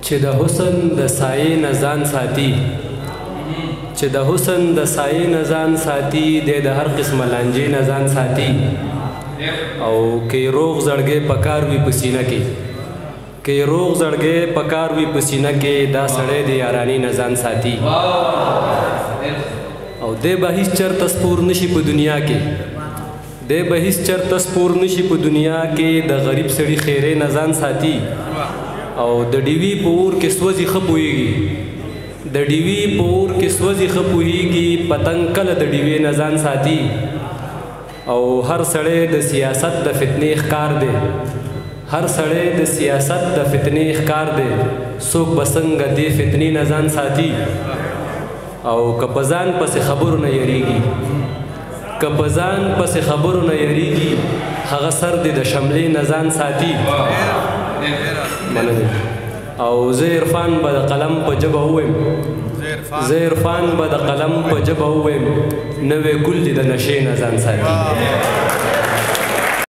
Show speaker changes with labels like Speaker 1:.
Speaker 1: چې د حسن د سایې نه ځان ساتي، چې د حسن د سایې نه ځان ساتي، دی د هر قسمه لانجې نه ځان ساتي. او که روغ زړګی په کار وي په سینه کې، که روغ زړګی په کار وي په سینه کې، دا سړی د یارانې نه ځان ساتي. او دی به هیڅ چرته سپور نشي په دنیا کې، دی به هیڅ چرته سپور نشي په دنیا کې، د غریب سړي خیرې نه ځان ساتي. او د ډیوي په اور کې سوځي ښه پوهېږي، د ډیوي په اور کې سوځي ښه پوهېږي، پتنګ کله د ډیوې نه ځان ساتي. او هر سړی د سیاست د فتنې ښکار دی، هر سړی د سیاست د فتنې ښکار دی، څوک به څنګه دې فتنې نه ځان ساتي. او که په ځان پسې خبرو نه یریږي، که په ځان پسې خبرو نه یریږي، هغه سر دې د شملې نه ځان ساتي. او زه عرفان به د قلم په ژبه ووایم، زه عرفان به د قلم په ژبه ووایم، نوی ګل دې د نشې نه ځان ساتي.